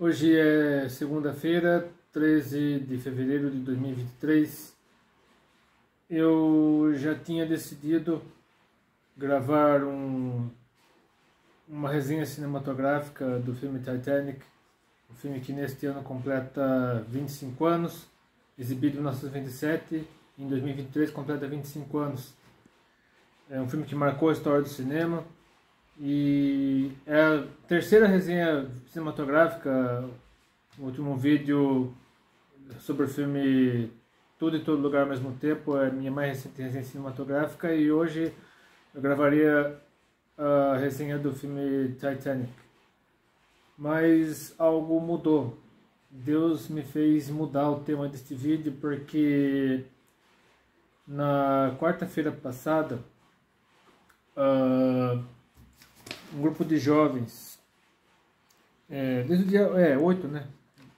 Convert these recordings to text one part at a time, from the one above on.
Hoje é segunda-feira, 13 de fevereiro de 2023. Eu já tinha decidido gravar uma resenha cinematográfica do filme Titanic, um filme que neste ano completa 25 anos, exibido em 1927, em 2023 completa 25 anos. É um filme que marcou a história do cinema. E é a terceira resenha cinematográfica, o último vídeo sobre o filme Tudo e Todo Lugar ao Mesmo Tempo, é a minha mais recente resenha cinematográfica, e hoje eu gravaria a resenha do filme Titanic. Mas algo mudou. Deus me fez mudar o tema deste vídeo, porque na quarta-feira passada, um grupo de jovens, desde o dia 8, né?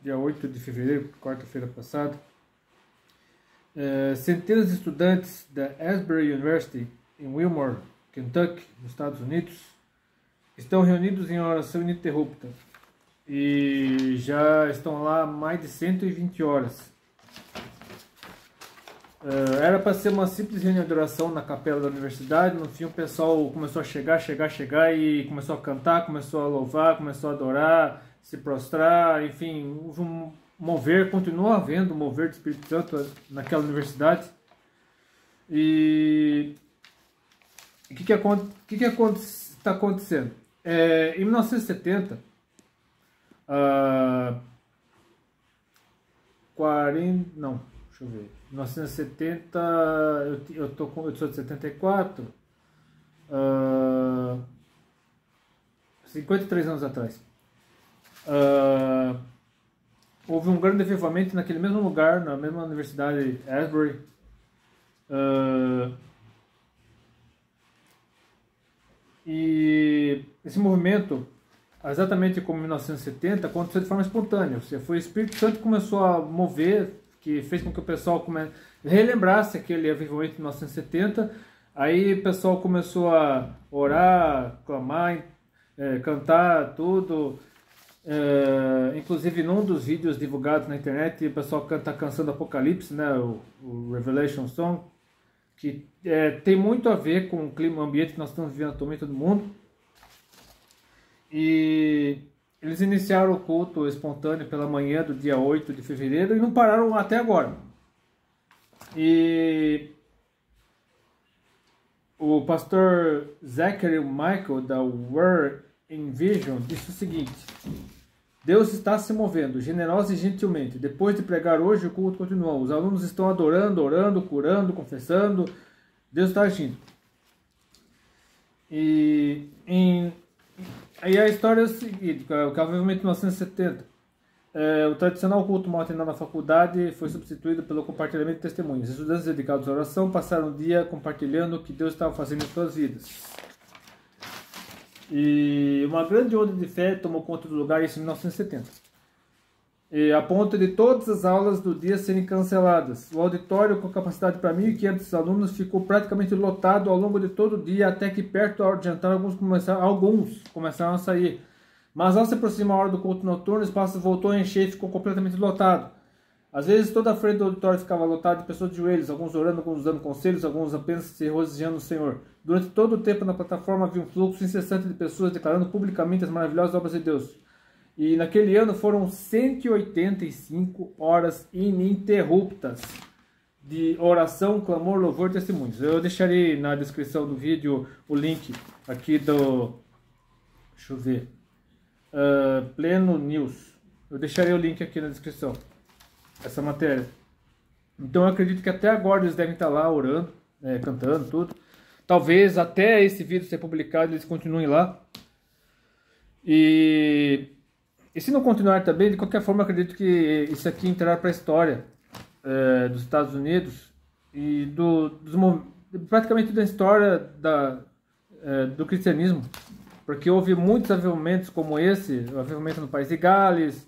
Dia 8 de fevereiro, quarta-feira passada, centenas de estudantes da Asbury University, em Wilmore, Kentucky, nos Estados Unidos, estão reunidos em oração ininterrupta e já estão lá há mais de 120 horas. Era para ser uma simples reunião de oração na capela da universidade. No fim, o pessoal começou a chegar e começou a cantar, começou a louvar, começou a adorar, se prostrar, enfim, houve um mover, continua havendo um mover do Espírito Santo naquela universidade. E o que está acontecendo? Em 1970, 1970, eu sou de 74, 53 anos atrás, houve um grande avivamento naquele mesmo lugar, na mesma universidade Asbury. E esse movimento, exatamente como em 1970, aconteceu de forma espontânea. Foi o Espírito Santo que começou a mover, que fez com que o pessoal relembrasse aquele avivamento de 1970. Aí o pessoal começou a orar, clamar, cantar, tudo. Inclusive, num dos vídeos divulgados na internet, o pessoal canta a canção do Apocalipse, né, o Revelation Song, que tem muito a ver com o clima, o ambiente que nós estamos vivendo atualmente no mundo. E eles iniciaram o culto espontâneo pela manhã do dia 8 de fevereiro e não pararam até agora. E o pastor Zachary Michael, da Word in Vision, disse o seguinte: Deus está se movendo, generosa e gentilmente. Depois de pregar hoje, o culto continuou. Os alunos estão adorando, orando, curando, confessando. Deus está agindo. Aí a história é o seguinte: o avivamento de 1970. O tradicional culto matinal na faculdade foi substituído pelo compartilhamento de testemunhos. Estudantes dedicados à oração passaram o dia compartilhando o que Deus estava fazendo em suas vidas. E uma grande onda de fé tomou conta do lugar, isso em 1970. A ponto de todas as aulas do dia serem canceladas. O auditório, com capacidade para 1.500 alunos, ficou praticamente lotado ao longo de todo o dia, até que perto da hora de jantar alguns começaram a sair. Mas ao se aproximar a hora do culto noturno, o espaço voltou a encher e ficou completamente lotado. Às vezes toda a frente do auditório ficava lotada de pessoas de joelhos, alguns orando, alguns dando conselhos, alguns apenas se regozijando no Senhor. Durante todo o tempo na plataforma havia um fluxo incessante de pessoas declarando publicamente as maravilhosas obras de Deus. E naquele ano foram 185 horas ininterruptas de oração, clamor, louvor e testemunhos. Eu deixarei na descrição do vídeo o link aqui do... Deixa eu ver. Pleno News. Eu deixarei o link aqui na descrição. Essa matéria. Então eu acredito que até agora eles devem estar lá orando, cantando, tudo. Talvez até esse vídeo ser publicado eles continuem lá. E se não continuar também, de qualquer forma, eu acredito que isso aqui entrará para a história dos Estados Unidos e praticamente da história do cristianismo, porque houve muitos avivamentos como esse, o avivamento no país de Gales,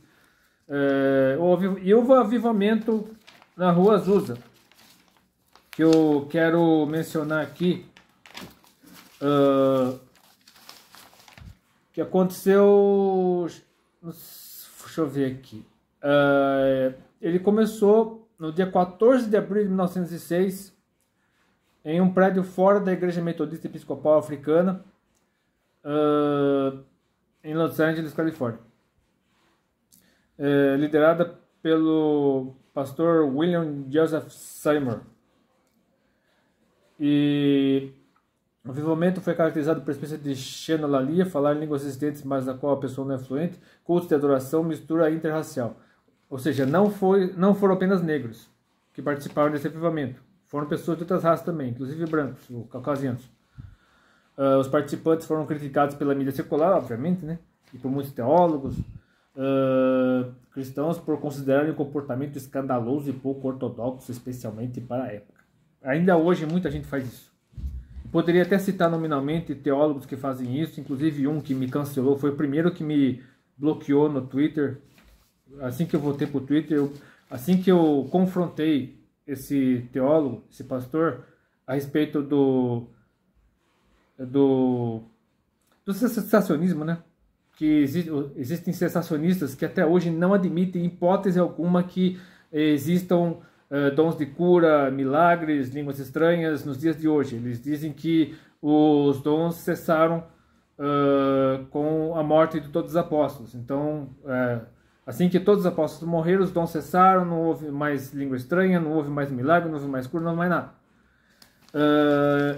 e houve um avivamento na Rua Azusa, que eu quero mencionar aqui, que aconteceu, Deixa eu ver aqui. Ele começou no dia 14 de abril de 1906, em um prédio fora da Igreja Metodista Episcopal Africana, em Los Angeles, Califórnia. Liderada pelo pastor William Joseph Seymour. E o avivamento foi caracterizado por experiência de xenolalia, falar em línguas existentes, mas na qual a pessoa não é fluente, culto de adoração, mistura interracial. Ou seja, não foram apenas negros que participaram desse avivamento. Foram pessoas de outras raças também, inclusive brancos, ou caucasianos. Os participantes foram criticados pela mídia secular, obviamente, né? E por muitos teólogos cristãos por considerarem o comportamento escandaloso e pouco ortodoxo, especialmente para a época. Ainda hoje muita gente faz isso. Poderia até citar nominalmente teólogos que fazem isso, inclusive um que me cancelou, foi o primeiro que me bloqueou no Twitter. Assim que eu voltei para o Twitter, assim que eu confrontei esse teólogo, esse pastor, a respeito do sensacionismo, né? Que existem sensacionistas que até hoje não admitem hipótese alguma que existam dons de cura, milagres, línguas estranhas nos dias de hoje. Eles dizem que os dons cessaram com a morte de todos os apóstolos. Então, assim que todos os apóstolos morreram, os dons cessaram, não houve mais língua estranha, não houve mais milagre, não houve mais cura, não houve mais nada.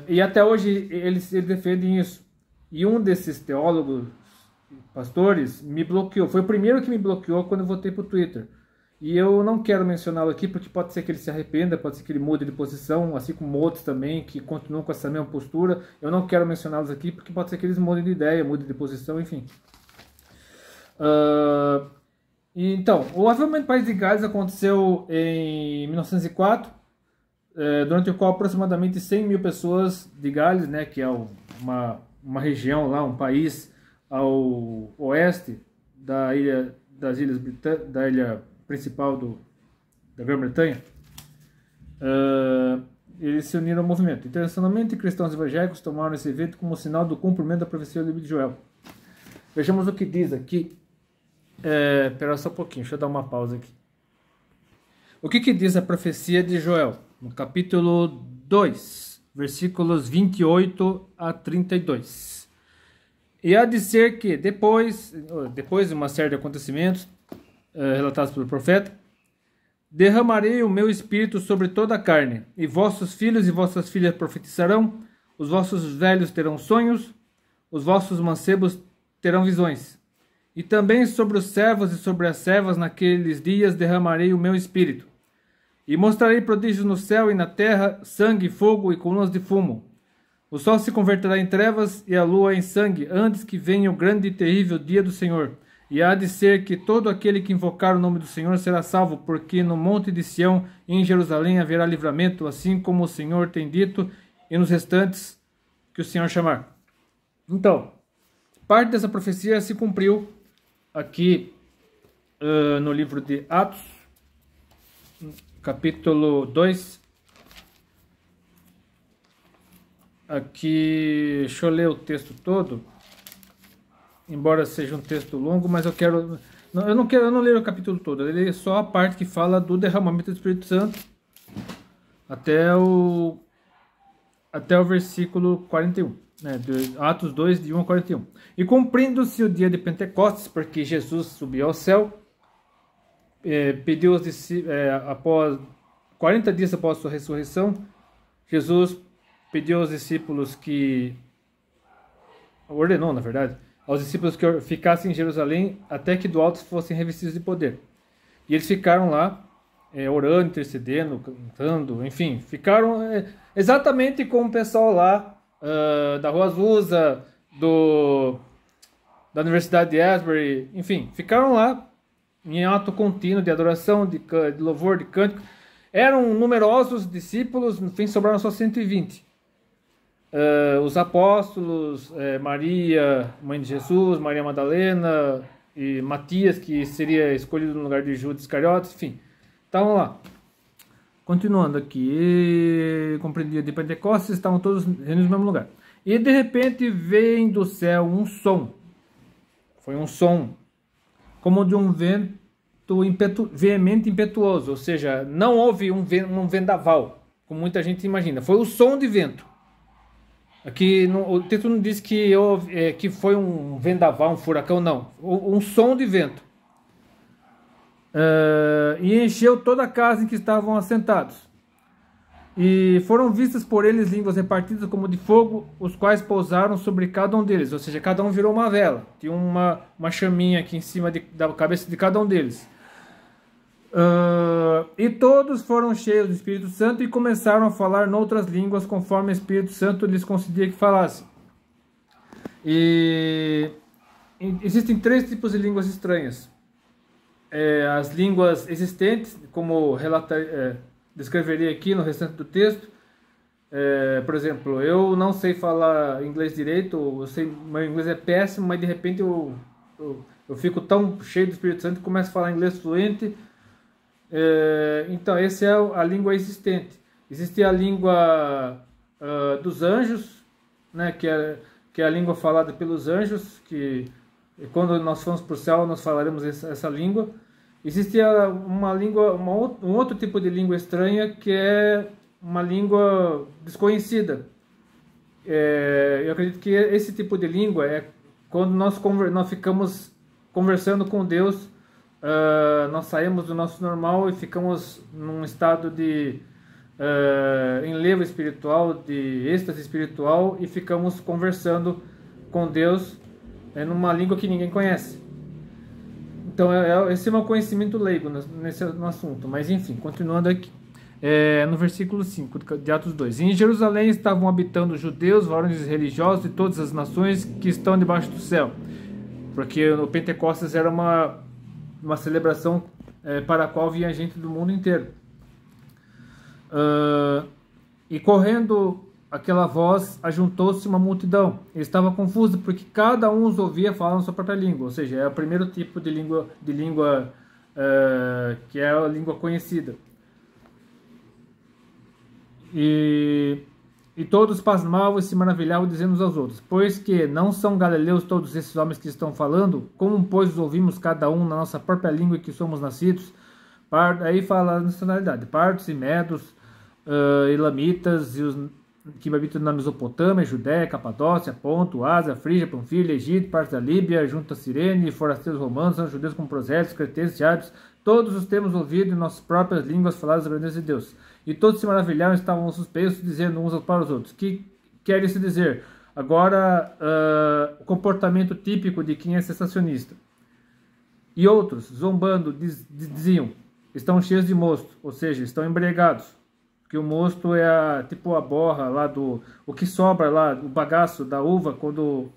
E até hoje eles defendem isso. E um desses teólogos, pastores, me bloqueou. Foi o primeiro que me bloqueou quando eu voltei para o Twitter. E eu não quero mencioná-lo aqui porque pode ser que ele se arrependa, pode ser que ele mude de posição, assim como outros também que continuam com essa mesma postura. Eu não quero mencioná-los aqui porque pode ser que eles mudem de ideia, mudem de posição, enfim. Então, o avivamento do País de Gales aconteceu em 1904, durante o qual aproximadamente 100 mil pessoas de Gales, né, que é uma região lá, um país ao oeste da ilha principal da Grã-Bretanha, eles se uniram ao movimento. Internacionalmente, cristãos evangélicos tomaram esse evento como sinal do cumprimento da profecia do livro de Joel. Vejamos o que diz aqui. Espera só um pouquinho, deixa eu dar uma pausa aqui. O que diz a profecia de Joel? No capítulo 2, versículos 28 a 32. E há de ser que depois de uma série de acontecimentos relatados pelo profeta, derramarei o meu espírito sobre toda a carne, e vossos filhos e vossas filhas profetizarão, os vossos velhos terão sonhos, os vossos mancebos terão visões. E também sobre os servos e sobre as servas naqueles dias derramarei o meu espírito. E mostrarei prodígios no céu e na terra, sangue, fogo e colunas de fumo. O sol se converterá em trevas e a lua em sangue, antes que venha o grande e terrível dia do Senhor. E há de ser que todo aquele que invocar o nome do Senhor será salvo, porque no monte de Sião e em Jerusalém haverá livramento, assim como o Senhor tem dito, e nos restantes que o Senhor chamar. Então, parte dessa profecia se cumpriu aqui no livro de Atos, capítulo 2. Aqui, deixa eu ler o texto todo, embora seja um texto longo, mas eu não leio o capítulo todo, eu leio só a parte que fala do derramamento do Espírito Santo até o versículo 41, né, de Atos 2, de 1 a 41. E cumprindo-se o dia de Pentecostes, porque Jesus subiu ao céu, pediu aos discípulos, após 40 dias após sua ressurreição, Jesus pediu aos discípulos ordenou, na verdade, aos discípulos que ficassem em Jerusalém até que do alto fossem revestidos de poder. E eles ficaram lá, orando, intercedendo, cantando, enfim, ficaram exatamente como o pessoal lá da Rua Azusa, da Universidade de Asbury, enfim, ficaram lá em ato contínuo de adoração, de louvor, de cântico. Eram numerosos discípulos, no fim sobraram só 120. Os apóstolos, Maria, mãe de Jesus, Maria Madalena e Matias, que seria escolhido no lugar de Judas Iscariotes, enfim, estavam lá. Continuando aqui, compreendia de Pentecostes, estavam todos reunidos no mesmo lugar. E de repente vem do céu um som. Foi um som, como de um vento veemente e impetuoso, ou seja, não houve um vendaval, como muita gente imagina, foi o som de vento. Aqui o texto não diz que foi um vendaval, um furacão, não, um som de vento. E encheu toda a casa em que estavam assentados. E foram vistas por eles línguas repartidas como de fogo, os quais pousaram sobre cada um deles. Ou seja, cada um virou uma vela. Tinha uma chaminha aqui em cima da cabeça de cada um deles. E todos foram cheios do Espírito Santo e começaram a falar noutras línguas, conforme o Espírito Santo lhes concedia que falassem. E existem 3 tipos de línguas estranhas. As línguas existentes, como descreveria aqui no restante do texto. Por exemplo, eu não sei falar inglês direito, meu inglês é péssimo, mas de repente eu fico tão cheio do Espírito Santo que começo a falar inglês fluente. Então, essa é a língua existente. Existe a língua dos anjos, né, que é a língua falada pelos anjos, que quando nós formos para o céu nós falaremos essa língua. Existe uma língua, um outro tipo de língua estranha, que é uma língua desconhecida. Eu acredito que esse tipo de língua é quando nós ficamos conversando com Deus, nós saímos do nosso normal e ficamos num estado de enlevo espiritual, de êxtase espiritual, e ficamos conversando com Deus numa língua que ninguém conhece. Então, esse é meu conhecimento leigo no assunto. Mas, enfim, continuando aqui. No versículo 5 de Atos 2. Em Jerusalém estavam habitando judeus, varões religiosos de todas as nações que estão debaixo do céu. Porque o Pentecostes era uma celebração para a qual vinha gente do mundo inteiro. E correndo aquela voz, ajuntou-se uma multidão. Eles estavam confusos porque cada um os ouvia falando sua própria língua. Ou seja, é o primeiro tipo de língua que é a língua conhecida. E todos pasmavam e se maravilhavam, dizendo uns aos outros: pois que não são galileus todos esses homens que estão falando? Como, pois, os ouvimos cada um na nossa própria língua em que somos nascidos? Aí fala a nacionalidade: partos e medos, elamitas, e os que habitam na Mesopotâmia, Judéia, Capadócia, Ponto, Ásia, Frígia, Panfilha, Egito, parte da Líbia, junto a Cirene, forasteiros romanos, são judeus como prosélitos, cretenses, árabes, todos os temos ouvido em nossas próprias línguas falar as grandezas de Deus. E todos se maravilharam e estavam suspeitos, dizendo uns para os outros: que quer isso dizer? Agora, o comportamento típico de quem é sensacionista. E outros, zombando, diziam: estão cheios de mosto, ou seja, estão embriagados. Porque o mosto é tipo a borra lá o que sobra lá, o bagaço da uva, quando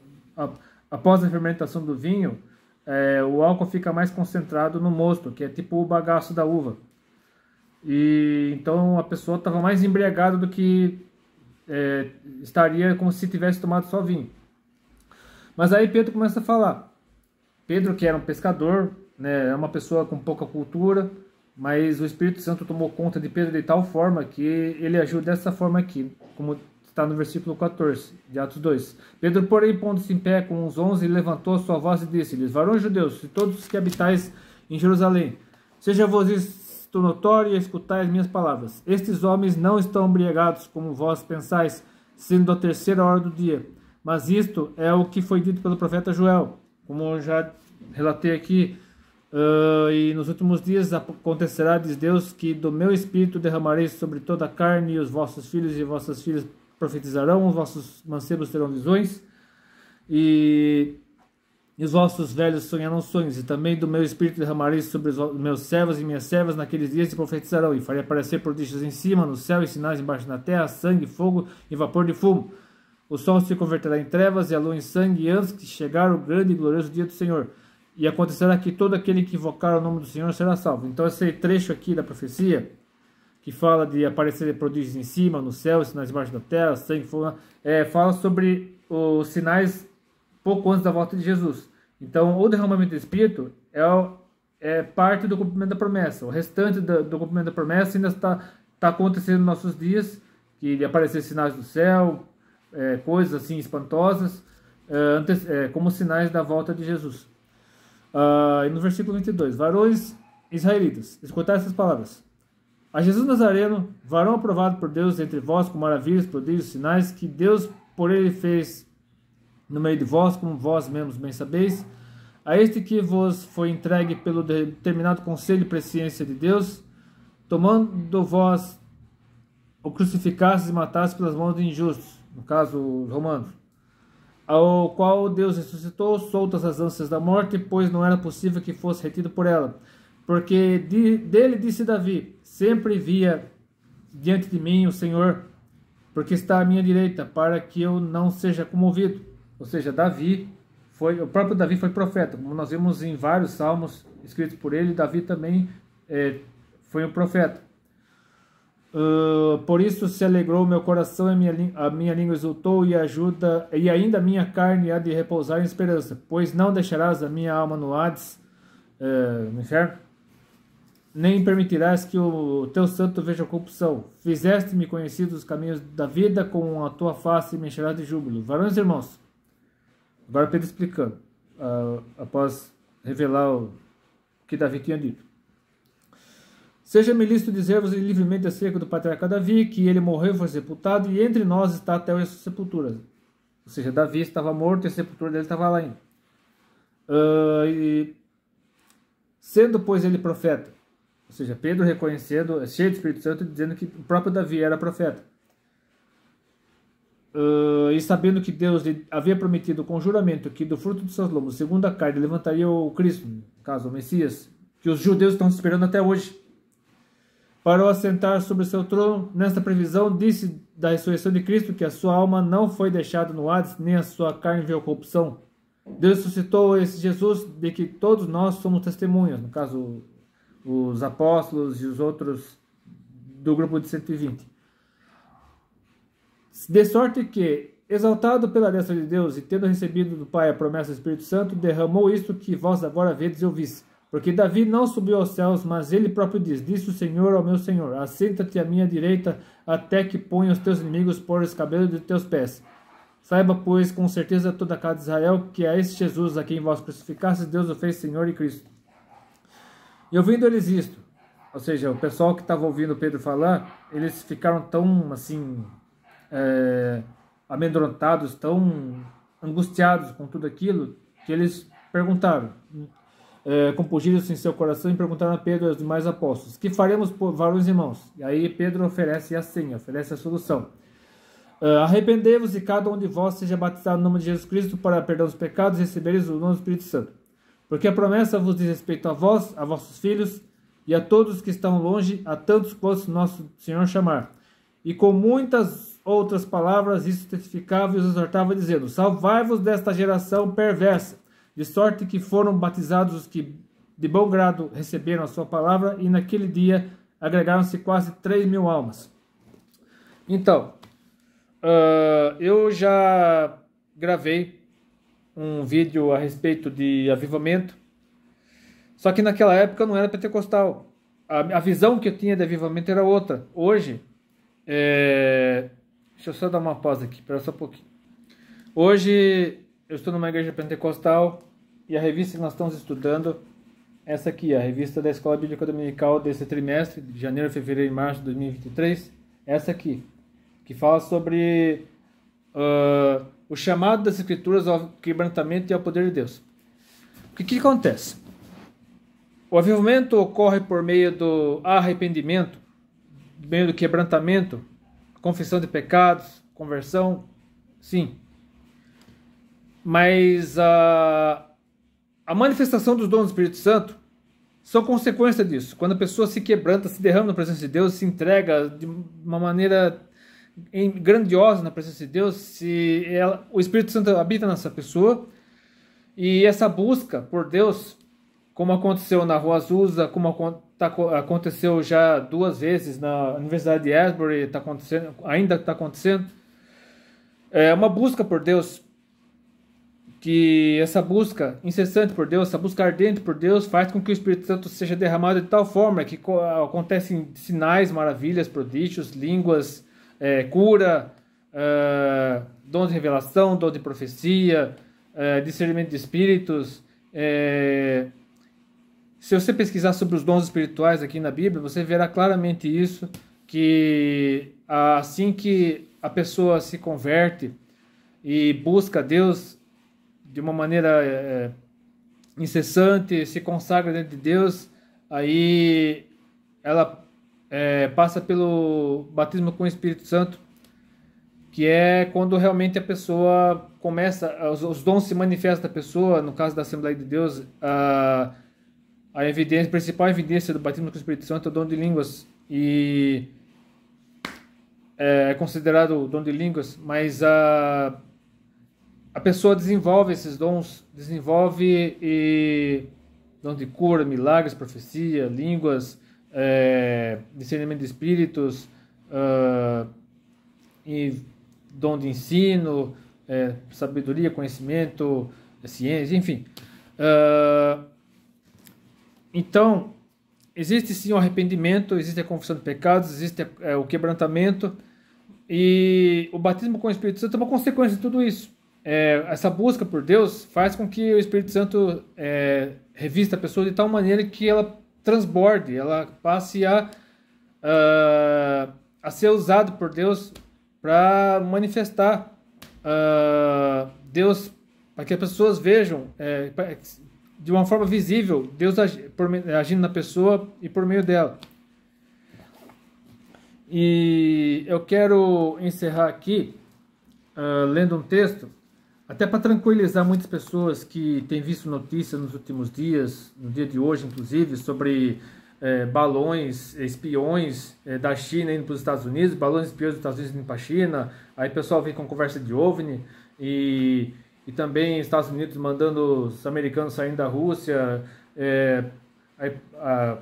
após a fermentação do vinho, o álcool fica mais concentrado no mosto, que é tipo o bagaço da uva. E então a pessoa estava mais embriagada do que estaria como se tivesse tomado só vinho. Mas aí Pedro começa a falar. Pedro, que era um pescador, né, é uma pessoa com pouca cultura, mas o Espírito Santo tomou conta de Pedro de tal forma que ele agiu dessa forma aqui, como está no versículo 14 de Atos 2. Pedro, porém, pondo-se em pé com os 11, levantou a sua voz e disse-lhes: varões judeus, e todos os que habitais em Jerusalém, seja-vos isto notório e escutai as minhas palavras. Estes homens não estão embriagados, como vós pensais, sendo a 3ª hora do dia. Mas isto é o que foi dito pelo profeta Joel, como eu já relatei aqui. E nos últimos dias acontecerá, diz Deus, que do meu espírito derramarei sobre toda a carne, e os vossos filhos e vossas filhas profetizarão, os vossos mancebos terão visões, e os vossos velhos sonharão sonhos, e também do meu espírito derramarei sobre os meus servos e minhas servas naqueles dias, e profetizarão, e farei aparecer prodígios em cima, no céu, e sinais embaixo na terra, sangue, fogo e vapor de fumo. O sol se converterá em trevas e a lua em sangue, e antes que chegar o grande e glorioso dia do Senhor. E acontecerá que todo aquele que invocar o nome do Senhor será salvo. Então esse trecho aqui da profecia, que fala de aparecer prodígios em cima, no céu, sinais embaixo da terra, sangue, fogo, fala sobre os sinais pouco antes da volta de Jesus. Então o derramamento do Espírito é parte do cumprimento da promessa. O restante do cumprimento da promessa ainda está acontecendo nos nossos dias, que de aparecer sinais do céu, coisas assim espantosas, como sinais da volta de Jesus. E no versículo 22, varões israelitas, escutai essas palavras. A Jesus Nazareno, varão aprovado por Deus entre vós com maravilhas, prodígios, sinais, que Deus por ele fez no meio de vós, como vós mesmos bem sabeis, a este que vos foi entregue pelo determinado conselho e presciência de Deus, tomando vós o crucificastes e matastes pelas mãos de injustos, no caso os romanos, ao qual Deus ressuscitou, soltas as ânsias da morte, pois não era possível que fosse retido por ela. Porque dele disse Davi, sempre via diante de mim o Senhor, porque está à minha direita, para que eu não seja comovido. Ou seja, o próprio Davi foi profeta, como nós vimos em vários salmos escritos por ele, Davi também foi um profeta. Por isso se alegrou meu coração, a minha língua exultou, e ainda a minha carne há de repousar em esperança, pois não deixarás a minha alma no Hades, no inferno, nem permitirás que o teu santo veja corrupção. Fizeste-me conhecidos os caminhos da vida, com a tua face me encherás de júbilo. Varões e irmãos, agora Pedro explicando, após revelar o que Davi tinha dito. Seja-me lícito dizer-vos livremente acerca do patriarca Davi, que ele morreu e foi sepultado, e entre nós está até hoje a sua sepultura. Ou seja, Davi estava morto e a sepultura dele estava lá ainda. Sendo, pois, ele profeta, ou seja, Pedro reconhecendo, cheio do Espírito Santo, dizendo que o próprio Davi era profeta. E sabendo que Deus lhe havia prometido com juramento que do fruto dos seus lombos, segundo a carne, levantaria o Cristo, no caso, o Messias, que os judeus estão esperando até hoje, para o assentar sobre o seu trono. Nesta previsão, disse da ressurreição de Cristo que a sua alma não foi deixada no Hades, nem a sua carne viu corrupção. Deus suscitou esse Jesus, de que todos nós somos testemunhas, no caso, os apóstolos e os outros do grupo de 120. De sorte que, exaltado pela destra de Deus e tendo recebido do Pai a promessa do Espírito Santo, derramou isto que vós agora vedes e ouvis. Porque Davi não subiu aos céus, mas ele próprio diz, disse o Senhor ao meu Senhor, assenta-te à minha direita, até que ponha os teus inimigos por escabelo de teus pés. Saiba, pois, com certeza toda a casa de Israel, que a esse Jesus a quem vós crucificastes, Deus o fez Senhor e Cristo. E ouvindo eles isto, ou seja, o pessoal que estava ouvindo Pedro falar, eles ficaram tão, assim, amedrontados, tão angustiados com tudo aquilo, que eles perguntaram, compungiram-se em seu coração e perguntaram a Pedro e aos demais apóstolos, que faremos, varões e irmãos? E aí Pedro oferece a senha, oferece a solução. Arrependei-vos e cada um de vós seja batizado no nome de Jesus Cristo para perdão dos pecados e recebereis o nome do Espírito Santo. Porque a promessa vos diz respeito a vós, a vossos filhos e a todos que estão longe, a tantos quanto nosso Senhor chamar. E com muitas outras palavras isso testificava e os exortava dizendo, salvai-vos desta geração perversa, de sorte que foram batizados os que de bom grado receberam a sua palavra, e naquele dia agregaram-se quase 3.000 almas. Então, eu já gravei um vídeo a respeito de avivamento, só que naquela época não era pentecostal. A visão que eu tinha de avivamento era outra. Hoje, deixa eu só dar uma pausa aqui, espera só um pouquinho. Hoje eu estou numa igreja pentecostal e a revista que nós estamos estudando, essa aqui, a revista da Escola Bíblica Dominical desse trimestre, de janeiro, fevereiro e março de 2023, essa aqui, que fala sobre o chamado das Escrituras ao quebrantamento e ao poder de Deus. O que acontece? O avivamento ocorre por meio do arrependimento, por meio do quebrantamento, confissão de pecados, conversão, sim. Mas a manifestação dos dons do Espírito Santo são consequência disso. Quando a pessoa se quebranta, se derrama na presença de Deus, se entrega de uma maneira grandiosa na presença de Deus, o Espírito Santo habita nessa pessoa, e essa busca por Deus, como aconteceu na Rua Azusa, como aconteceu já 2 vezes na Universidade de Asbury, ainda está acontecendo, é uma busca por Deus, que essa busca incessante por Deus, essa busca ardente por Deus, faz com que o Espírito Santo seja derramado de tal forma que acontecem sinais, maravilhas, prodígios, línguas, cura, dom de revelação, dom de profecia, discernimento de espíritos, se você pesquisar sobre os dons espirituais aqui na Bíblia, você verá claramente isso, que assim que a pessoa se converte e busca Deus de uma maneira incessante, se consagra diante de Deus, aí ela passa pelo batismo com o Espírito Santo, que é quando realmente a pessoa começa, os dons se manifestam da pessoa. No caso da Assembleia de Deus, a principal evidência do batismo com o Espírito Santo é o dom de línguas, e é considerado o dom de línguas, mas a pessoa desenvolve esses dons, dom de cura, milagres, profecia, línguas, discernimento de espíritos, e dom de ensino, sabedoria, conhecimento, ciência, enfim. Então, existe sim o arrependimento, existe a confissão de pecados, existe o quebrantamento, e o batismo com o Espírito Santo é uma consequência de tudo isso. Essa busca por Deus faz com que o Espírito Santo revista a pessoa de tal maneira que ela transborde, ela passe a ser usado por Deus para manifestar Deus, para que as pessoas vejam de uma forma visível Deus agindo na pessoa e por meio dela. E eu quero encerrar aqui lendo um texto, até para tranquilizar muitas pessoas que têm visto notícias nos últimos dias, no dia de hoje inclusive, sobre balões, espiões da China indo para os Estados Unidos, balões espiões dos Estados Unidos indo para a China. Aí o pessoal vem com conversa de OVNI, e também Estados Unidos mandando os americanos saindo da Rússia,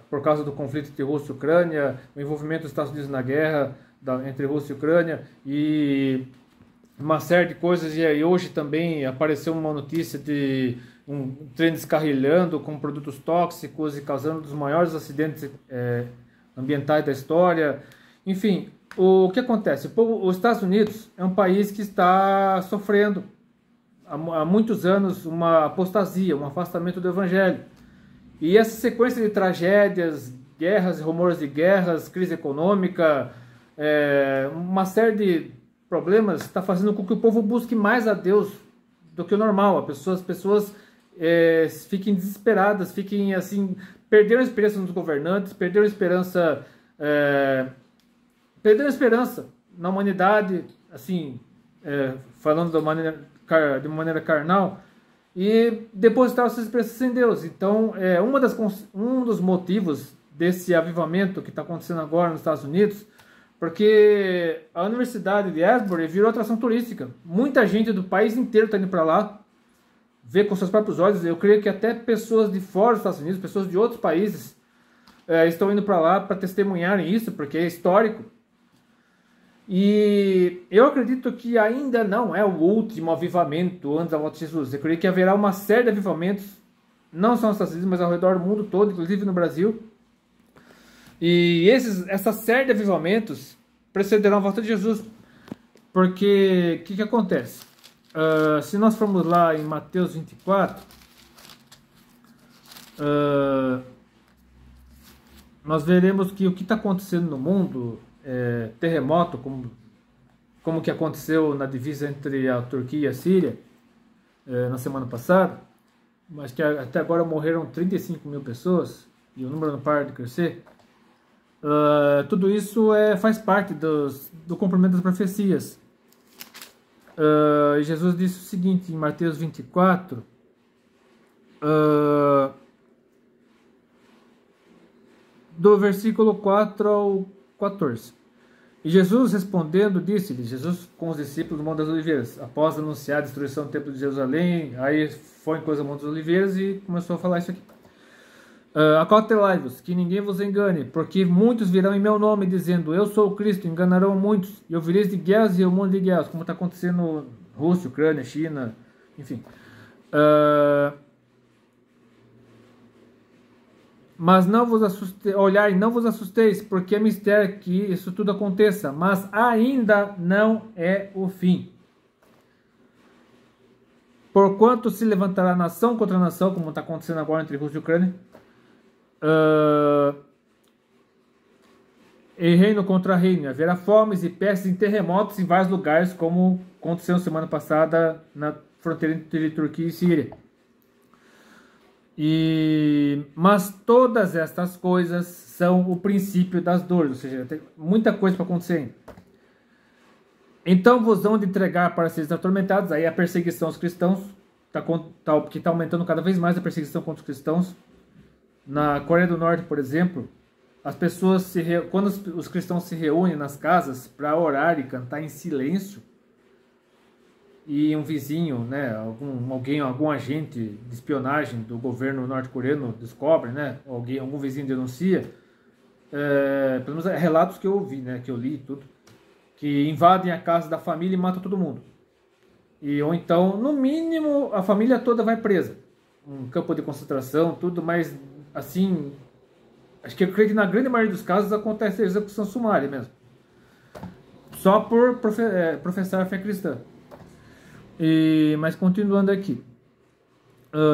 por causa do conflito entre Rússia e Ucrânia, o envolvimento dos Estados Unidos na guerra entre Rússia e Ucrânia, e uma série de coisas. E aí hoje também apareceu uma notícia de um trem descarrilhando com produtos tóxicos e causando um dos maiores acidentes ambientais da história. Enfim, o que acontece? Os Estados Unidos é um país que está sofrendo há muitos anos uma apostasia, um afastamento do Evangelho. E essa sequência de tragédias, guerras, rumores de guerras, crise econômica, uma série de problemas está fazendo com que o povo busque mais a Deus do que o normal. As pessoas fiquem desesperadas, fiquem assim, perderam a esperança nos governantes, perderam a esperança na humanidade, assim, falando de uma maneira carnal, e depositaram suas esperanças em Deus. Então, um dos motivos desse avivamento que está acontecendo agora nos Estados Unidos, porque a Universidade de Asbury virou atração turística. Muita gente do país inteiro está indo para lá ver com seus próprios olhos. Eu creio que até pessoas de fora dos Estados Unidos, pessoas de outros países, estão indo para lá para testemunharem isso, porque é histórico. E eu acredito que ainda não é o último avivamento antes da volta de Jesus. Eu creio que haverá uma série de avivamentos, não só nos Estados Unidos, mas ao redor do mundo todo, inclusive no Brasil. E essa série de avivamentos precederão a volta de Jesus. Porque o que acontece? Se nós formos lá em Mateus 24, nós veremos que o que está acontecendo no mundo, terremoto, como que aconteceu na divisa entre a Turquia e a Síria na semana passada, mas que até agora morreram 35 mil pessoas e o número não para de crescer. Tudo isso faz parte do cumprimento das profecias. Jesus disse o seguinte em Mateus 24, do versículo 4 ao 14. E Jesus respondendo, disse-lhe, Jesus com os discípulos do Monte das Oliveiras, após anunciar a destruição do templo de Jerusalém, aí foi em coisa do Monte das Oliveiras e começou a falar isso aqui. Acautelai-vos, que ninguém vos engane, porque muitos virão em meu nome, dizendo, eu sou o Cristo, enganarão muitos, e ouvireis de guerras e um monte de guerras, como está acontecendo Rússia, Ucrânia, China, enfim. Mas não vos assusteis, olhai, não vos assusteis, porque é mistério que isso tudo aconteça, mas ainda não é o fim. Porquanto se levantará nação contra nação, como está acontecendo agora entre Rússia e Ucrânia, e reino contra reino. Haverá fomes e pestes e terremotos em vários lugares, como aconteceu semana passada na fronteira entre Turquia e Síria. Mas todas estas coisas são o princípio das dores, ou seja, tem muita coisa para acontecer ainda. Então vos hão de entregar para seres atormentados. Aí a perseguição aos cristãos, que está aumentando cada vez mais a perseguição contra os cristãos. Na Coreia do Norte, por exemplo, as pessoas quando os cristãos se reúnem nas casas para orar e cantar em silêncio, e um vizinho, né, algum agente de espionagem do governo norte-coreano descobre, né, algum vizinho denuncia, pelo menos relatos que eu ouvi, né, que eu li tudo, que invadem a casa da família e matam todo mundo. Ou então, no mínimo, a família toda vai presa. Um campo de concentração, tudo, mas assim, eu creio que na grande maioria dos casos acontece a execução sumária mesmo. Só por professar a fé cristã. Mas continuando aqui.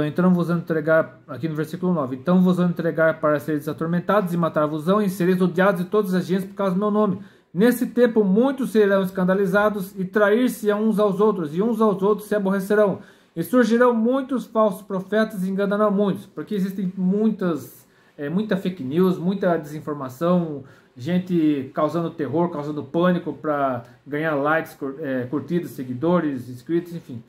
Então vos entregar, aqui no versículo 9, então vos entregar para seres atormentados e matar-vos-ão, e sereis odiados de todas as gentes por causa do meu nome. Nesse tempo muitos serão escandalizados e trair-se uns aos outros, e uns aos outros se aborrecerão. E surgirão muitos falsos profetas e enganarão muitos, porque existem muita fake news, muita desinformação, gente causando terror, causando pânico para ganhar likes, curtidas, seguidores, inscritos, enfim.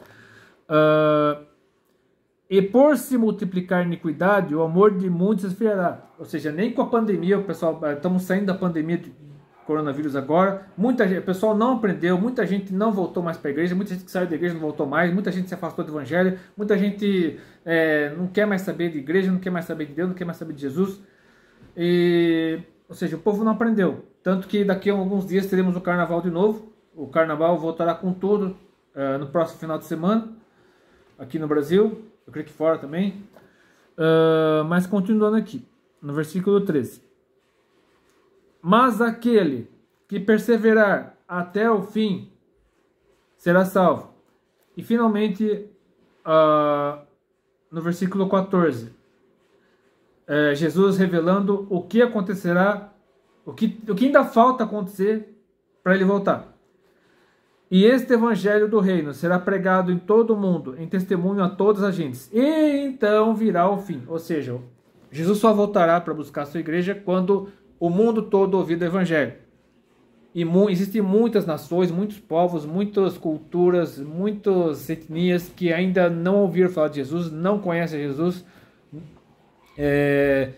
E por se multiplicar a iniquidade, o amor de muitos se esfriará. Ou seja, nem com a pandemia, pessoal, estamos saindo da pandemia de coronavírus agora, o pessoal não aprendeu, muita gente não voltou mais para a igreja, muita gente que saiu da igreja não voltou mais, muita gente se afastou do evangelho, muita gente não quer mais saber de igreja, não quer mais saber de Deus, não quer mais saber de Jesus. Ou seja, o povo não aprendeu. Tanto que daqui a alguns dias teremos o carnaval de novo. O carnaval voltará com tudo no próximo final de semana, aqui no Brasil, eu creio que fora também. Mas continuando aqui, no versículo 13. Mas aquele que perseverar até o fim será salvo. E finalmente, no versículo 14, Jesus revelando o que acontecerá, o que ainda falta acontecer para ele voltar. E este evangelho do reino será pregado em todo o mundo, em testemunho a todas as gentes. E então virá o fim. Ou seja, Jesus só voltará para buscar a sua igreja quando o mundo todo ouvir o evangelho. E existem muitas nações, muitos povos, muitas culturas, muitas etnias que ainda não ouviram falar de Jesus, não conhecem Jesus.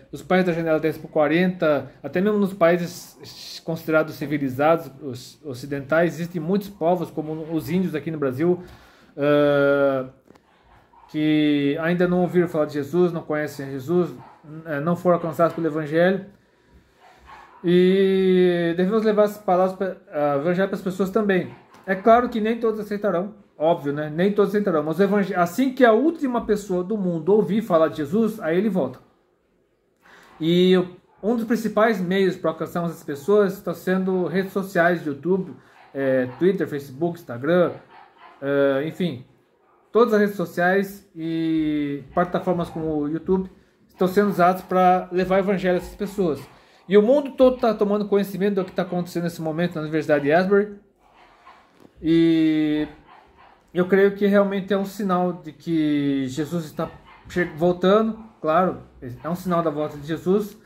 Os países da janela 10 por 40, até mesmo nos países considerados civilizados, os ocidentais, existem muitos povos, como os índios aqui no Brasil, que ainda não ouviram falar de Jesus, não conhecem Jesus, não foram alcançados pelo evangelho. E devemos levar essas palavras para evangelho para as pessoas também. É claro que nem todos aceitarão, óbvio, né? Nem todos aceitarão, mas assim que a última pessoa do mundo ouvir falar de Jesus, aí ele volta. E um dos principais meios para alcançarmos essas pessoas está sendo redes sociais, YouTube, Twitter, Facebook, Instagram, enfim, todas as redes sociais e plataformas como o YouTube estão sendo usadas para levar o evangelho a essas pessoas. E o mundo todo está tomando conhecimento do que está acontecendo nesse momento na Universidade de Asbury. E eu creio que realmente é um sinal de que Jesus está voltando. Claro, é um sinal da volta de Jesus.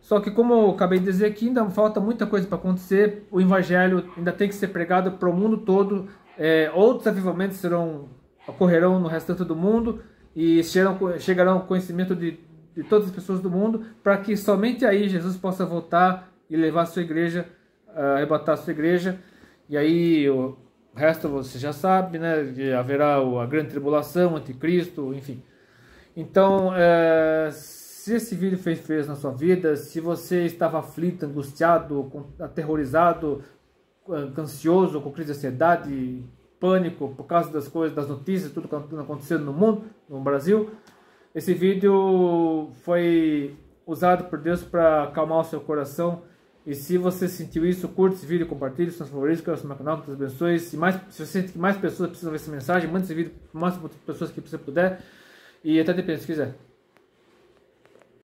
Só que, como eu acabei de dizer aqui, ainda falta muita coisa para acontecer. O evangelho ainda tem que ser pregado para o mundo todo. Outros avivamentos ocorrerão no restante do mundo e chegarão ao conhecimento de todas as pessoas do mundo, para que somente aí Jesus possa voltar e levar a sua igreja, arrebatar a sua igreja. E aí o resto você já sabe, né? Haverá a grande tribulação, o anticristo, enfim. Então, se esse vídeo fez diferença na sua vida, se você estava aflito, angustiado, aterrorizado, ansioso, com crise de ansiedade, pânico por causa das coisas, das notícias, tudo que está acontecendo no mundo, no Brasil, esse vídeo foi usado por Deus para acalmar o seu coração E se você sentiu isso, curte esse vídeo, compartilhe os seus favoritos, que é o meu canal, que Deus abençoe. Se você sente que mais pessoas precisam ver essa mensagem, mande esse vídeo para mais pessoas que você puder. E até depende, se quiser.